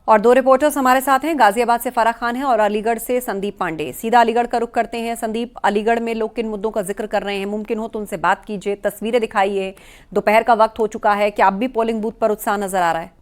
और दो रिपोर्टर्स हमारे साथ हैं। गाजियाबाद से फराह खान है और अलीगढ़ से संदीप पांडे। सीधा अलीगढ़ का रुख करते हैं। संदीप, अलीगढ़ में लोग किन मुद्दों का जिक्र कर रहे हैं? मुमकिन हो तो उनसे बात कीजिए, तस्वीरें दिखाइए। दोपहर का वक्त हो चुका है, क्या अब भी पोलिंग बूथ पर उत्साह नजर आ रहा है?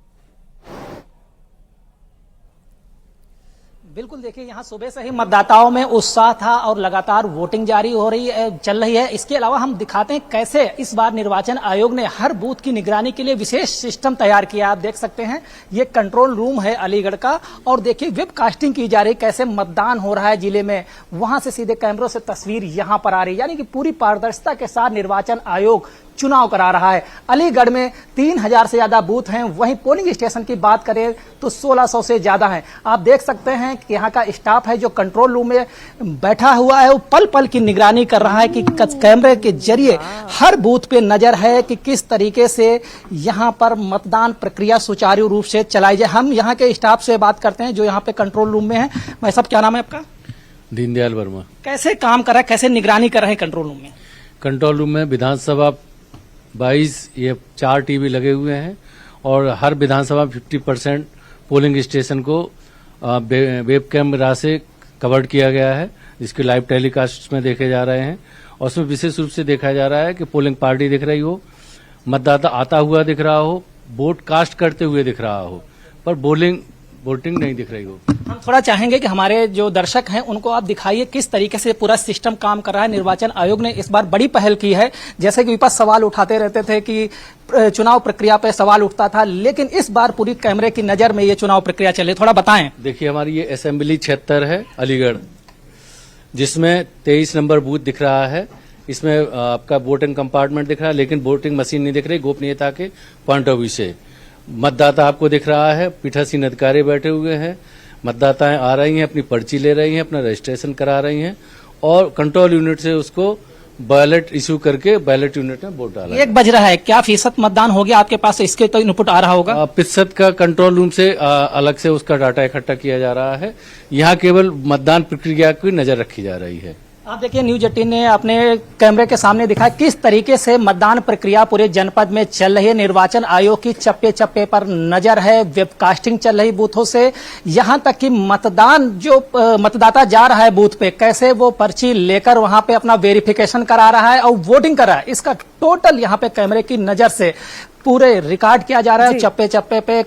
बिल्कुल, देखिए यहाँ सुबह से ही मतदाताओं में उत्साह था और लगातार वोटिंग जारी हो रही है, चल रही है। इसके अलावा हम दिखाते हैं कैसे इस बार निर्वाचन आयोग ने हर बूथ की निगरानी के लिए विशेष सिस्टम तैयार किया। आप देख सकते हैं ये कंट्रोल रूम है अलीगढ़ का, और देखिए वेब कास्टिंग की जा रही, कैसे मतदान हो रहा है जिले में, वहां से सीधे कैमरों से तस्वीर यहाँ पर आ रही, यानी कि पूरी पारदर्शिता के साथ निर्वाचन आयोग चुनाव करा रहा है। अलीगढ़ में 3000 से ज्यादा बूथ हैं, वहीं पोलिंग स्टेशन की बात करें तो 1600 से ज्यादा हैं। आप देख सकते हैं कि यहाँ का स्टाफ है जो कंट्रोल रूम में बैठा हुआ है, वो पल पल की निगरानी कर रहा है कि कैमरे के जरिए हर बूथ पे नजर है कि किस तरीके से यहाँ पर मतदान प्रक्रिया सुचारू रूप से चलाई जाए। हम यहाँ के स्टाफ से बात करते हैं जो यहाँ पे कंट्रोल रूम में है। भाई साहब, क्या नाम है आपका? दीनदयाल वर्मा। कैसे काम कर रहा है, कैसे निगरानी कर रहे हैं कंट्रोल रूम में? कंट्रोल रूम में विधानसभा 22 ये 4 टीवी लगे हुए हैं और हर विधानसभा 50% पोलिंग स्टेशन को वेब कैमरा से कवर्ड किया गया है, जिसके लाइव टेलीकास्ट में देखे जा रहे हैं। और उसमें विशेष रूप से देखा जा रहा है कि पोलिंग पार्टी दिख रही हो, मतदाता आता हुआ दिख रहा हो, वोट कास्ट करते हुए दिख रहा हो, पर वोटिंग नहीं दिख रही हो। हम थोड़ा चाहेंगे कि हमारे जो दर्शक हैं उनको आप दिखाइए किस तरीके से पूरा सिस्टम काम कर रहा है। निर्वाचन आयोग ने इस बार बड़ी पहल की है। जैसे कि विपक्ष सवाल उठाते रहते थे कि चुनाव प्रक्रिया पे सवाल उठता था, लेकिन इस बार पूरी कैमरे की नजर में ये चुनाव प्रक्रिया चले, थोड़ा बताएं। देखिए, हमारी ये असेंबली क्षेत्र है अलीगढ़, जिसमें 23 नंबर बूथ दिख रहा है। इसमें आपका वोटिंग कंपार्टमेंट दिख रहा है, लेकिन वोटिंग मशीन नहीं दिख रही, गोपनीयता के पॉइंट ऑफ व्यू से। मतदाता आपको दिख रहा है, पीठासीन अधिकारी बैठे हुए हैं, मतदाताएं आ रही हैं, अपनी पर्ची ले रही हैं, अपना रजिस्ट्रेशन करा रही हैं, और कंट्रोल यूनिट से उसको बैलेट इशू करके बैलेट यूनिट में वोट डाला। 1 बज रहा है, क्या फीसद मतदान हो गया आपके पास? इसके तो इनपुट आ रहा होगा। प्रतिशत का कंट्रोल रूम से अलग से उसका डाटा इकट्ठा किया जा रहा है। यहाँ केवल मतदान प्रक्रिया की नजर रखी जा रही है। आप देखिए, न्यूज 18 ने अपने कैमरे के सामने दिखाया किस तरीके से मतदान प्रक्रिया पूरे जनपद में चल रही है। निर्वाचन आयोग की चप्पे चप्पे पर नजर है, वेबकास्टिंग चल रही बूथों से, यहां तक कि मतदान जो मतदाता जा रहा है बूथ पे, कैसे वो पर्ची लेकर वहां पे अपना वेरिफिकेशन करा रहा है और वोटिंग कर रहा है, इसका टोटल यहां पे कैमरे की नजर से पूरे रिकॉर्ड किया जा रहा है। चप्पे चप्पे पे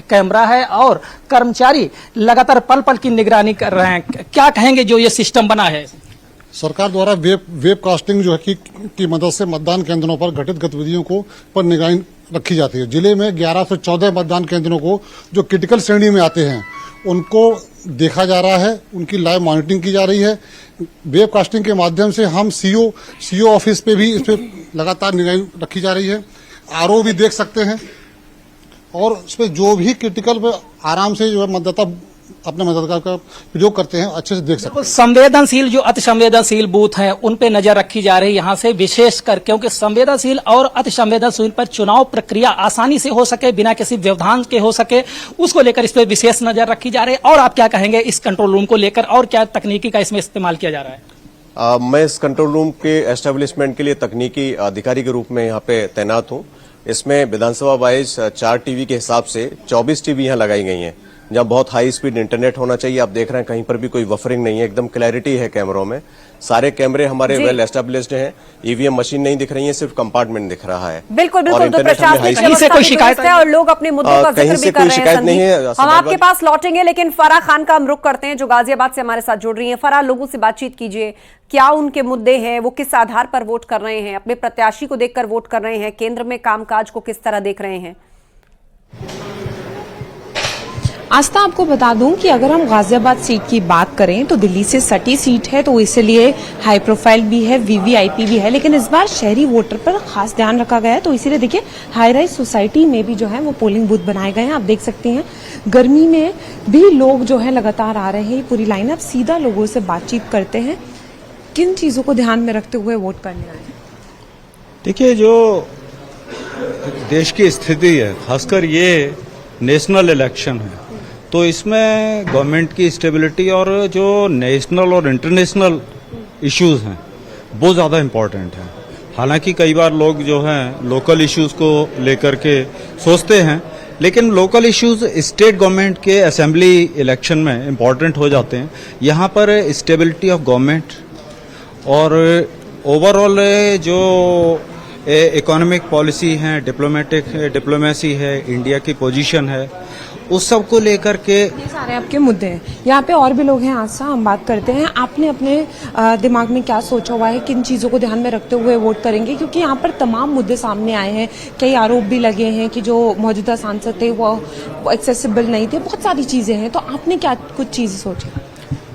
कैमरा है और कर्मचारी लगातार पल पल की निगरानी कर रहे हैं। क्या कहेंगे जो ये सिस्टम बना है? सरकार द्वारा वेब कास्टिंग जो है की मदद से मतदान केंद्रों पर घटित गतिविधियों को पर निगरानी रखी जाती है। जिले में 11 से 14 मतदान केंद्रों को जो क्रिटिकल श्रेणी में आते हैं उनको देखा जा रहा है, उनकी लाइव मॉनिटरिंग की जा रही है। वेब कास्टिंग के माध्यम से हम सीओ ऑफिस पे भी इस पर लगातार निगरानी रखी जा रही है। आरओ भी देख सकते हैं, और उस पर जो भी क्रिटिकल पे आराम से जो है मतदाता अपने मताधिकार का प्रयोग करते हैं, अच्छे से देख सकते हैं। संवेदनशील जो अति संवेदनशील बूथ हैं उन पे नजर रखी जा रही है यहाँ से विशेष कर, क्योंकि संवेदनशील और अति संवेदनशील पर चुनाव प्रक्रिया आसानी से हो सके, बिना किसी व्यवधान के हो सके, उसको लेकर इस पे विशेष नजर रखी जा रही है। और आप क्या कहेंगे इस कंट्रोल रूम को लेकर, और क्या तकनीकी का इसमें इस्तेमाल किया जा रहा है? मैं इस कंट्रोल रूम के एस्टेब्लिशमेंट के लिए तकनीकी अधिकारी के रूप में यहाँ पे तैनात हूँ। इसमें विधानसभा 22 4 टीवी के हिसाब से 24 टीवी यहाँ लगाई गई हैं, जहाँ बहुत हाई स्पीड इंटरनेट होना चाहिए। आप देख रहे हैं कहीं पर भी कोई वफरिंग नहीं है, एकदम क्लैरिटी है कैमरों में। सारे कैमरे हमारे वेल एस्टेब्लिश्ड हैं। ईवीएम मशीन नहीं दिख रही है, सिर्फ कंपार्टमेंट दिख रहा है। बिल्कुल बिल्कुल, तो प्रशासनिक व्यवस्था भी दुरुस्त है और लोग अपने मुद्दों का जिक्र भी कर रहे हैं। हम आपके पास लौटेंगे, लेकिन फराह खान का हम रुख करते हैं जो गाजियाबाद से हमारे साथ जुड़ रही हैं। फराह, लोगों से बातचीत कीजिए, क्या उनके मुद्दे हैं, वो किस आधार पर वोट कर रहे हैं, अपने प्रत्याशी को देखकर वोट कर रहे हैं, केंद्र में कामकाज को किस तरह देख रहे हैं? आस्था, आपको बता दूं कि अगर हम गाजियाबाद सीट की बात करें तो दिल्ली से सटी सीट है, तो इसलिए हाई प्रोफाइल भी है, वीवीआईपी भी है, लेकिन इस बार शहरी वोटर पर खास ध्यान रखा गया है। तो इसीलिए देखिए, हाई राइज सोसाइटी में भी जो है वो पोलिंग बूथ बनाए गए हैं। आप देख सकते हैं गर्मी में भी लोग जो है लगातार आ रहे हैं, पूरी लाइन। अब सीधा लोगों से बातचीत करते हैं, किन चीजों को ध्यान में रखते हुए वोट करने आए? देखिए, जो देश की स्थिति है, खासकर ये नेशनल इलेक्शन है, तो इसमें गवर्नमेंट की स्टेबिलिटी और जो नेशनल और इंटरनेशनल इश्यूज हैं वो ज़्यादा इम्पोर्टेंट है। हालांकि कई बार लोग जो हैं लोकल इश्यूज को लेकर के सोचते हैं, लेकिन लोकल इश्यूज स्टेट गवर्नमेंट के असेंबली इलेक्शन में इम्पॉर्टेंट हो जाते हैं। यहाँ पर स्टेबिलिटी ऑफ गवर्नमेंट और ओवरऑल जो इकोनॉमिक पॉलिसी है, डिप्लोमेसी है, इंडिया की पोजीशन है, उस सब को लेकर के ये सारे आपके मुद्दे हैं। यहाँ पे और भी लोग हैं, आज हम बात करते हैं। आपने अपने दिमाग में क्या सोचा हुआ है, किन चीज़ों को ध्यान में रखते हुए वोट करेंगे? क्योंकि यहाँ पर तमाम मुद्दे सामने आए हैं, कई आरोप भी लगे हैं कि जो मौजूदा सांसद थे वो एक्सेसिबल नहीं थे, बहुत सारी चीज़ें हैं। तो आपने क्या कुछ चीज़ें सोची?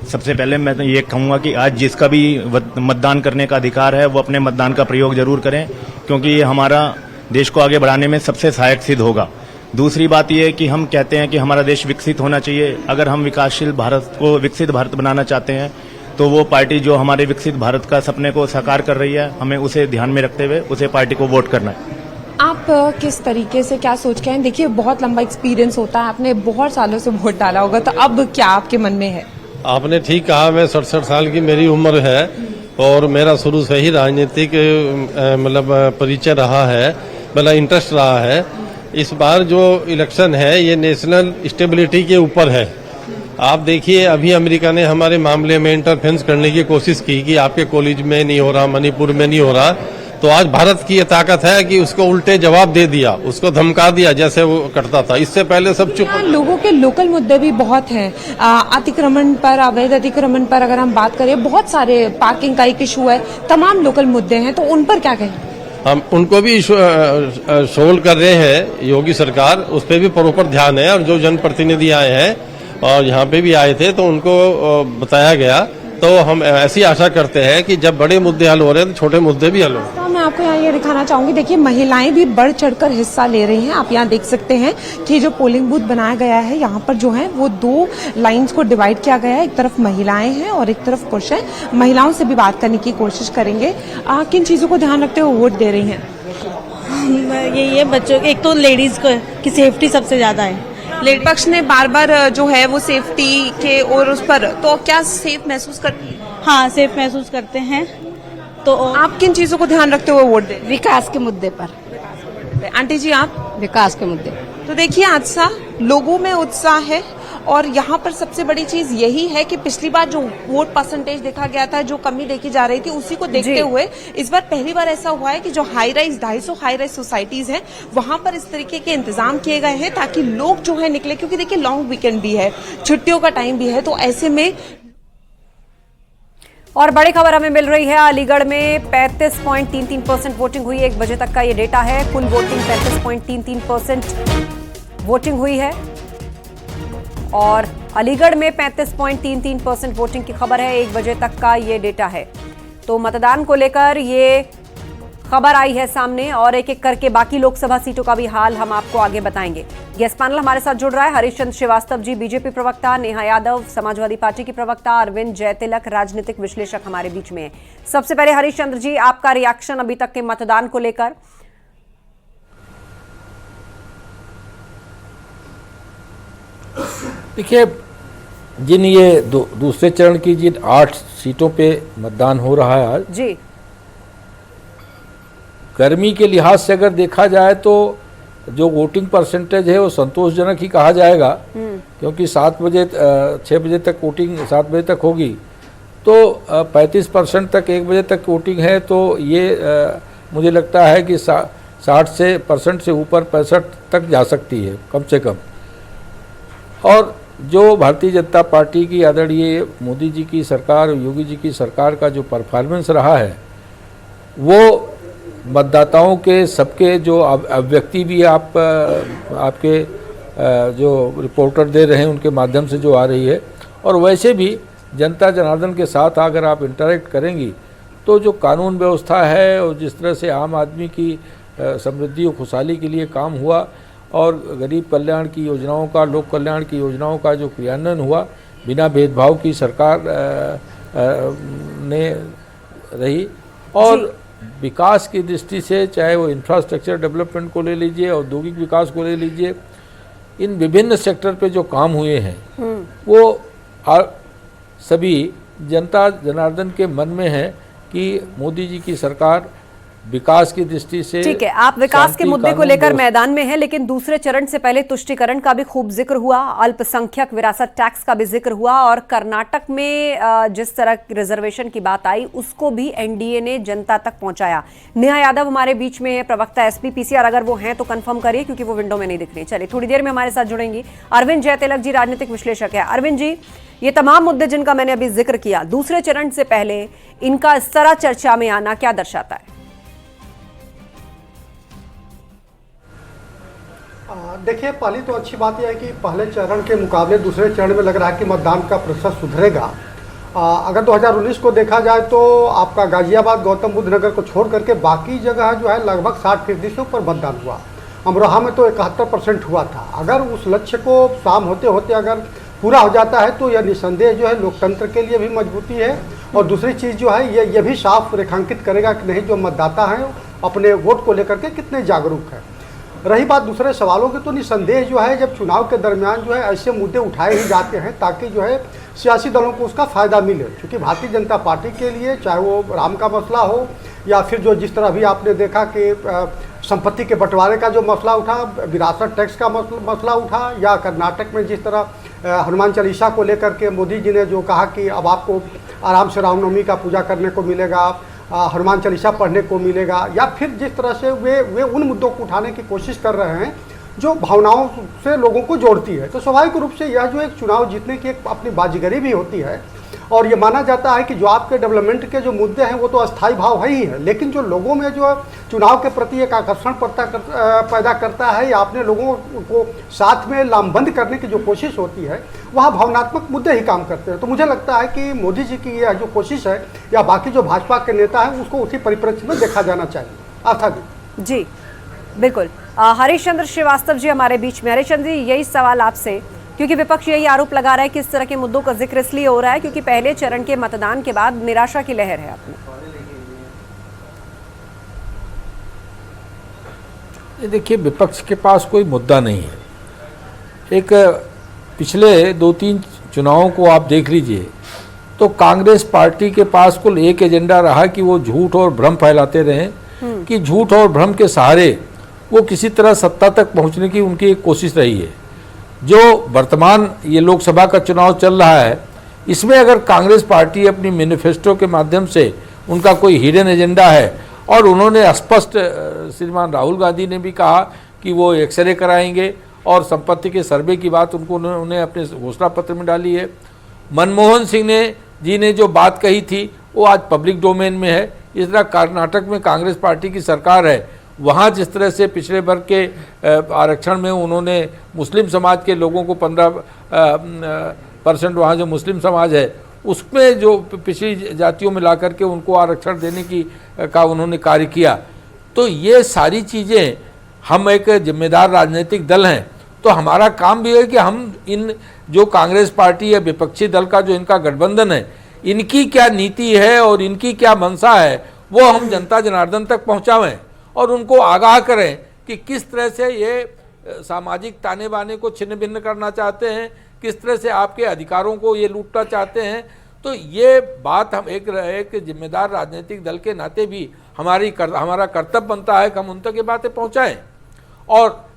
सबसे पहले मैं तो ये कहूंगा कि आज जिसका भी मतदान करने का अधिकार है वो अपने मतदान का प्रयोग जरूर करें, क्योंकि ये हमारा देश को आगे बढ़ाने में सबसे सहायक सिद्ध होगा। दूसरी बात यह है कि हम कहते हैं कि हमारा देश विकसित होना चाहिए। अगर हम विकासशील भारत को विकसित भारत बनाना चाहते हैं तो वो पार्टी जो हमारे विकसित भारत का सपने को साकार कर रही है, हमें उसे ध्यान में रखते हुए उसे पार्टी को वोट करना है। आप किस तरीके से क्या सोच के हैं? देखिए, बहुत लंबा एक्सपीरियंस होता है, आपने बहुत सालों से वोट डाला होगा, तो अब क्या आपके मन में है? आपने ठीक कहा, मैं 67 साल की मेरी उम्र है और मेरा शुरू से ही राजनीतिक मतलब परिचय रहा है, मतलब इंटरेस्ट रहा है। इस बार जो इलेक्शन है ये नेशनल स्टेबिलिटी के ऊपर है। आप देखिए, अभी अमेरिका ने हमारे मामले में इंटरफेरेंस करने की कोशिश की कि आपके कॉलेज में नहीं हो रहा, मणिपुर में नहीं हो रहा, तो आज भारत की ये ताकत है कि उसको उल्टे जवाब दे दिया, उसको धमका दिया जैसे वो करता था। इससे पहले सब चुप। लोगों के लोकल मुद्दे भी बहुत हैं, अतिक्रमण पर, अवैध अतिक्रमण पर अगर हम बात करें, बहुत सारे, पार्किंग का एक इशू है, तमाम लोकल मुद्दे हैं, तो उन पर क्या कहें? हम उनको भी सोल्व कर रहे हैं, योगी सरकार उस पर भी प्रॉपर ध्यान है। और जो जनप्रतिनिधि आए हैं और यहाँ पे भी आए थे तो उनको बताया गया, तो हम ऐसी आशा करते हैं कि जब बड़े मुद्दे हल हो रहे हैं तो छोटे मुद्दे भी हल हो। तो मैं आपको यहाँ ये दिखाना चाहूंगी, देखिए महिलाएं भी बढ़ चढ़कर हिस्सा ले रही हैं। आप यहाँ देख सकते हैं कि जो पोलिंग बूथ बनाया गया है, यहाँ पर जो है वो 2 लाइंस को डिवाइड किया गया है। एक तरफ महिलाएं हैं और एक तरफ पुरुष हैं। महिलाओं से भी बात करने की कोशिश करेंगे। किन चीजों को ध्यान रखते हुए वोट दे रही हैं? यही है बच्चों, एक तो लेडीज की सेफ्टी सबसे ज्यादा है। पक्ष ने बार बार जो है वो सेफ्टी के और उस पर, तो क्या सेफ महसूस करती है? हाँ, सेफ महसूस करते हैं। तो आप किन चीजों को ध्यान रखते हुए वोट दें? विकास के मुद्दे पर। आंटी जी, आप? विकास के मुद्दे। तो देखिए, आज सा लोगों में उत्साह है और यहाँ पर सबसे बड़ी चीज यही है कि पिछली बार जो वोट परसेंटेज देखा गया था, जो कमी देखी जा रही थी, उसी को देखते हुए इस बार पहली बार ऐसा हुआ है कि जो high rise 250 high rise societies हैं, वहां पर इस तरीके के इंतजाम किए गए हैं ताकि लोग जो है निकले, क्योंकि देखिए लॉन्ग वीकेंड भी है, छुट्टियों का टाइम भी है, तो ऐसे में। और बड़ी खबर हमें मिल रही है, अलीगढ़ में 35.33% वोटिंग हुई। 1 बजे तक का ये डेटा है। कुल वोटिंग 35.33% वोटिंग हुई है और अलीगढ़ में 35.33% वोटिंग की खबर है। 1 बजे तक का ये डेटा है। तो मतदान को लेकर ये खबर आई है सामने और एक एक करके बाकी लोकसभा सीटों का भी हाल हम आपको आगे बताएंगे। गेस्ट पैनल हमारे साथ जुड़ रहा है। हरीशचंद्र श्रीवास्तव जी, बीजेपी प्रवक्ता, नेहा यादव, समाजवादी पार्टी की प्रवक्ता, अरविंद जयतिलक, राजनीतिक विश्लेषक हमारे बीच में है। सबसे पहले हरीशचंद्र जी, आपका रिएक्शन अभी तक के मतदान को लेकर? देखिए, जिन ये दूसरे चरण की जिन 8 सीटों पे मतदान हो रहा है आज जी, गर्मी के लिहाज से अगर देखा जाए तो जो वोटिंग परसेंटेज है वो संतोषजनक ही कहा जाएगा, क्योंकि 6 बजे तक वोटिंग 7 बजे तक होगी, तो 35% तक 1 बजे तक वोटिंग है। तो ये मुझे लगता है कि 60% से ऊपर 65 तक जा सकती है कम से कम। और जो भारतीय जनता पार्टी की आदरणीय मोदी जी की सरकार, योगी जी की सरकार का जो परफॉर्मेंस रहा है, वो मतदाताओं के सबके जो अभिव्यक्ति भी आपके जो रिपोर्टर दे रहे हैं उनके माध्यम से जो आ रही है, और वैसे भी जनता जनार्दन के साथ अगर आप इंटरेक्ट करेंगी तो जो कानून व्यवस्था है और जिस तरह से आम आदमी की समृद्धि और खुशहाली के लिए काम हुआ और गरीब कल्याण की योजनाओं का, लोक कल्याण की योजनाओं का जो क्रियान्वयन हुआ बिना भेदभाव की सरकार ने रही, और विकास की दृष्टि से चाहे वो इंफ्रास्ट्रक्चर डेवलपमेंट को ले लीजिए, औद्योगिक विकास को ले लीजिए, इन विभिन्न सेक्टर पे जो काम हुए हैं वो सभी जनता जनार्दन के मन में है कि मोदी जी की सरकार विकास की दृष्टि से। ठीक है, आप विकास के मुद्दे को लेकर मैदान में हैं, लेकिन दूसरे चरण से पहले तुष्टीकरण का भी खूब जिक्र हुआ, अल्पसंख्यक विरासत टैक्स का भी जिक्र हुआ, और कर्नाटक में जिस तरह रिजर्वेशन की बात आई उसको भी एनडीए ने जनता तक पहुंचाया। नेहा यादव हमारे बीच में है, प्रवक्ता एसपीपीसीआर, अगर वो हैं तो कंफर्म करिए क्योंकि वो विंडो में नहीं दिख रही। चलिए थोड़ी देर में हमारे साथ जुड़ेंगी अरविंद जयतिलक जी, राजनीतिक विश्लेषक है। अरविंद जी, ये तमाम मुद्दे जिनका मैंने अभी जिक्र किया, दूसरे चरण से पहले इनका इस तरह चर्चा में आना क्या दर्शाता है? देखिए, पहली तो अच्छी बात यह है कि पहले चरण के मुकाबले दूसरे चरण में लग रहा है कि मतदान का प्रतिशत सुधरेगा। अगर 2019 को देखा जाए तो आपका गाजियाबाद, गौतम बुद्ध नगर को छोड़ करके बाकी जगह जो है लगभग 60% से ऊपर मतदान हुआ। अमरोहा में तो 71% हुआ था। अगर उस लक्ष्य को शाम होते होते अगर पूरा हो जाता है तो यह निसंदेह जो है लोकतंत्र के लिए भी मजबूती है, और दूसरी चीज़ जो है ये भी साफ रेखांकित करेगा कि नहीं जो मतदाता हैं अपने वोट को लेकर के कितने जागरूक हैं। रही बात दूसरे सवालों की, तो निसंदेह जो है जब चुनाव के दरमियान जो है ऐसे मुद्दे उठाए ही जाते हैं ताकि जो है सियासी दलों को उसका फ़ायदा मिले, क्योंकि भारतीय जनता पार्टी के लिए चाहे वो राम का मसला हो या फिर जो जिस तरह भी आपने देखा कि संपत्ति के बंटवारे का जो मसला उठा, विरासत टैक्स का मसला उठा, या कर्नाटक में जिस तरह हनुमान चालीसा को लेकर के मोदी जी ने जो कहा कि अब आपको आराम से रामनवमी का पूजा करने को मिलेगा, हनुमान चालीसा पढ़ने को मिलेगा, या फिर जिस तरह से वे उन मुद्दों को उठाने की कोशिश कर रहे हैं जो भावनाओं से लोगों को जोड़ती है। तो स्वाभाविक रूप से यह जो एक चुनाव जीतने की एक अपनी बाजीगरी भी होती है, और ये माना जाता है कि जो आपके डेवलपमेंट के जो मुद्दे हैं वो तो अस्थायी भाव है ही है, लेकिन जो लोगों में जो चुनाव के प्रति एक आकर्षण पैदा करता है या अपने लोगों को साथ में लामबंद करने की जो कोशिश होती है, वहाँ भावनात्मक मुद्दे ही काम करते हैं। तो मुझे लगता है कि मोदी जी की यह जो कोशिश है या बाकी जो भाजपा के नेता हैं उसको उसी परिप्रेक्ष्य में देखा जाना चाहिए। आस्था जी बिल्कुल। हरीश चंद्र श्रीवास्तव जी हमारे बीच में। हरीश चंद्र जी, यही सवाल आपसे, क्योंकि विपक्ष यही आरोप लगा रहा है कि इस तरह के मुद्दों का जिक्र इसलिए हो रहा है क्योंकि पहले चरण के मतदान के बाद निराशा की लहर है अपनी। देखिए, विपक्ष के पास कोई मुद्दा नहीं है। एक पिछले 2-3 चुनावों को आप देख लीजिए तो कांग्रेस पार्टी के पास कुल एक एजेंडा रहा कि वो झूठ और भ्रम फैलाते रहे, कि झूठ और भ्रम के सहारे वो किसी तरह सत्ता तक पहुंचने की उनकी एक कोशिश रही है। जो वर्तमान ये लोकसभा का चुनाव चल रहा है, इसमें अगर कांग्रेस पार्टी अपनी मैनिफेस्टो के माध्यम से उनका कोई हिडन एजेंडा है, और उन्होंने स्पष्ट श्रीमान राहुल गांधी ने भी कहा कि वो एक्सरे कराएंगे और संपत्ति के सर्वे की बात उन्होंने अपने घोषणा पत्र में डाली है। मनमोहन सिंह जी ने जो बात कही थी वो आज पब्लिक डोमेन में है। इस तरह कर्नाटक में कांग्रेस पार्टी की सरकार है, वहाँ जिस तरह से पिछड़े वर्ग के आरक्षण में उन्होंने मुस्लिम समाज के लोगों को 15% वहाँ जो मुस्लिम समाज है उसमें जो पिछड़ी जातियों में ला करके उनको आरक्षण देने की का उन्होंने कार्य किया। तो ये सारी चीज़ें, हम एक जिम्मेदार राजनीतिक दल हैं तो हमारा काम भी है कि हम इन जो कांग्रेस पार्टी या विपक्षी दल का जो इनका गठबंधन है, इनकी क्या नीति है और इनकी क्या मंशा है वो हम जनता जनार्दन तक पहुँचावें और उनको आगाह करें कि किस तरह से ये सामाजिक ताने बाने को छिन्न भिन्न करना चाहते हैं, किस तरह से आपके अधिकारों को ये लूटना चाहते हैं। तो ये बात हम एक जिम्मेदार राजनीतिक दल के नाते भी हमारा कर्तव्य बनता है कि हम उन तक ये बातें पहुँचाएँ, और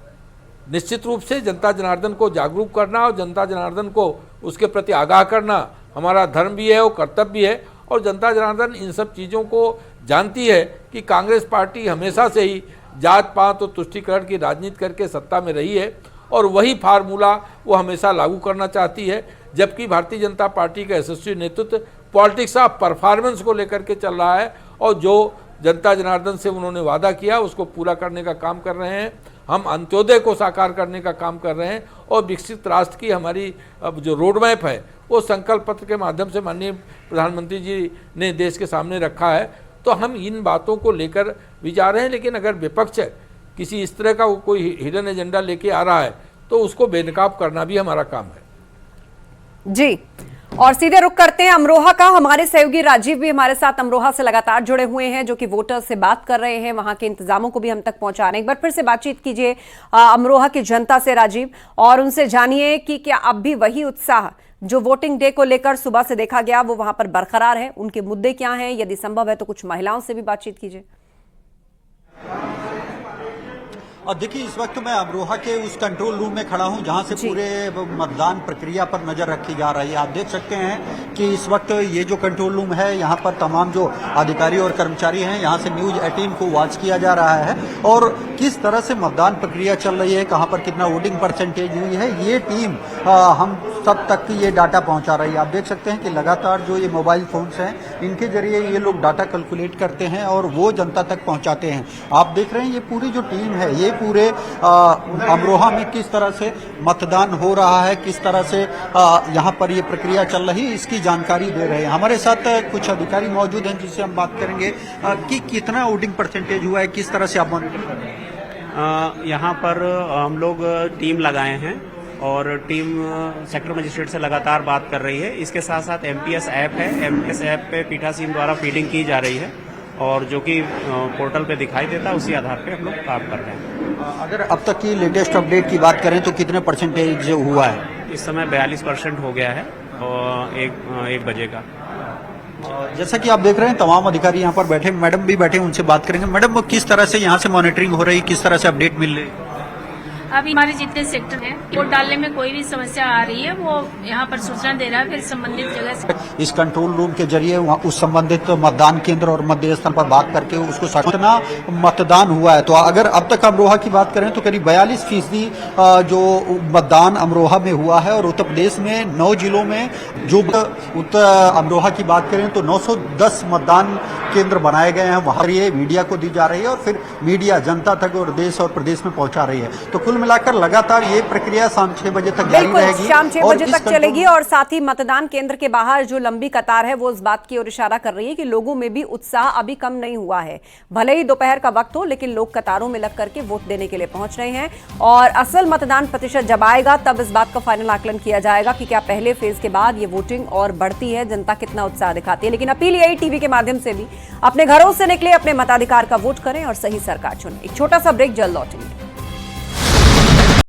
निश्चित रूप से जनता जनार्दन को जागरूक करना और जनता जनार्दन को उसके प्रति आगाह करना हमारा धर्म भी है और कर्तव्य भी है। और जनता जनार्दन इन सब चीज़ों को जानती है कि कांग्रेस पार्टी हमेशा से ही जात पात और तुष्टीकरण की राजनीति करके सत्ता में रही है और वही फार्मूला वो हमेशा लागू करना चाहती है, जबकि भारतीय जनता पार्टी का यशस्वी नेतृत्व पॉलिटिक्स ऑफ परफॉर्मेंस को लेकर के चल रहा है और जो जनता जनार्दन से उन्होंने वादा किया उसको पूरा करने का काम कर रहे हैं। हम अंत्योदय को साकार करने का काम कर रहे हैं और विकसित राष्ट्र की हमारी अब जो रोड मैप है वो संकल्प पत्र के माध्यम से माननीय प्रधानमंत्री जी ने देश के सामने रखा है। तो हम इन बातों को लेकर विचार रहे हैं, लेकिन अगर विपक्ष किसी इस तरह का कोई हिडन एजेंडा लेके आ रहा है तो उसको बेनकाब करना भी हमारा काम है। जी, और सीधे रुक करते हैं अमरोहा का। हमारे सहयोगी राजीव भी हमारे साथ अमरोहा से लगातार जुड़े हुए हैं, जो कि वोटर्स से बात कर रहे हैं, वहां के इंतजामों को भी हम तक पहुंचा रहे हैं। एक बार फिर से बातचीत कीजिए अमरोहा की जनता से राजीव, और उनसे जानिए कि क्या अब भी वही उत्साह जो वोटिंग डे को लेकर सुबह से देखा गया वो वहां पर बरकरार है, उनके मुद्दे क्या हैं, यदि संभव है तो कुछ महिलाओं से भी बातचीत कीजिए। और देखिए इस वक्त मैं अमरोहा के उस कंट्रोल रूम में खड़ा हूं जहां से पूरे मतदान प्रक्रिया पर नजर रखी जा रही है। आप देख सकते हैं कि इस वक्त ये जो कंट्रोल रूम है यहाँ पर तमाम जो अधिकारी और कर्मचारी हैं यहाँ से न्यूज 18 को वॉच किया जा रहा है और किस तरह से मतदान प्रक्रिया चल रही है, कहाँ पर कितना वोटिंग परसेंटेज हुई है, ये टीम हम सब तक ये डाटा पहुंचा रही है। आप देख सकते हैं कि लगातार जो ये मोबाइल फोन्स हैं इनके जरिए ये लोग डाटा कैलकुलेट करते हैं और वो जनता तक पहुंचाते हैं। आप देख रहे हैं ये पूरी जो टीम है ये पूरे अमरोहा में किस तरह से मतदान हो रहा है, किस तरह से यहाँ पर ये प्रक्रिया चल रही है, इसकी जानकारी दे रहे हैं। हमारे साथ कुछ अधिकारी मौजूद हैं जिससे हम बात करेंगे कि कितना वोटिंग परसेंटेज हुआ है, किस तरह से आप मॉनिटर कर रहे हैं। यहाँ पर हम लोग टीम लगाए हैं और टीम सेक्टर मजिस्ट्रेट से लगातार बात कर रही है। इसके साथ साथ MPS ऐप है, MPS ऐप पे पीठासीन द्वारा फीडिंग की जा रही है और जो कि पोर्टल पे दिखाई देता है उसी आधार पे हम लोग काम कर रहे हैं। अगर अब तक की लेटेस्ट अपडेट की बात करें तो कितने परसेंटेज हुआ है? इस समय 42% हो गया है और एक बजे का। जैसा कि आप देख रहे हैं तमाम अधिकारी यहाँ पर बैठे, मैडम भी बैठे, उनसे बात करेंगे। मैडम किस तरह से यहाँ से मॉनिटरिंग हो रही, किस तरह से अपडेट मिल रही है? अभी हमारे जितने सेक्टर हैं वोट डालने में कोई भी समस्या आ रही है वो यहाँ पर सूचना दे रहा है, फिर संबंधित जगह से इस कंट्रोल रूम के जरिए उस संबंधित मतदान केंद्र और मतदेय स्थल पर बात करके उसको कितना मतदान हुआ है। तो अगर अब तक अमरोहा की बात करें तो करीब 42% जो मतदान अमरोहा में हुआ है और उत्तर प्रदेश में 9 जिलों में जो उत्तर अमरोहा की बात करें तो 910 मतदान केंद्र बनाए गए हैं, वहां ये मीडिया को दी जा रही है और फिर मीडिया जनता तक और देश और प्रदेश में पहुंचा रही है। तो कुल मिलाकर लगातार ये प्रक्रिया शाम 6 बजे तक जारी रहेगी, शाम 6 बजे तक चलेगी और साथ ही मतदान केंद्र के बाहर जो लंबी कतार है वो इस बात की ओर इशारा कर रही है कि लोगों में भी उत्साह अभी कम नहीं हुआ है। भले ही दोपहर का वक्त हो लेकिन लोग कतारों में लग करके वोट देने के लिए पहुंच रहे हैं और असल मतदान प्रतिशत जब आएगा तब इस बात का फाइनल आकलन किया जाएगा कि क्या पहले फेज के बाद ये वोटिंग और बढ़ती है, जनता कितना उत्साह दिखाती है। लेकिन अपील यही टीवी के माध्यम से भी अपने घरों से निकले, अपने मताधिकार का वोट करें और सही सरकार चुनें। एक छोटा सा ब्रेक, जल्द लौटेंगे।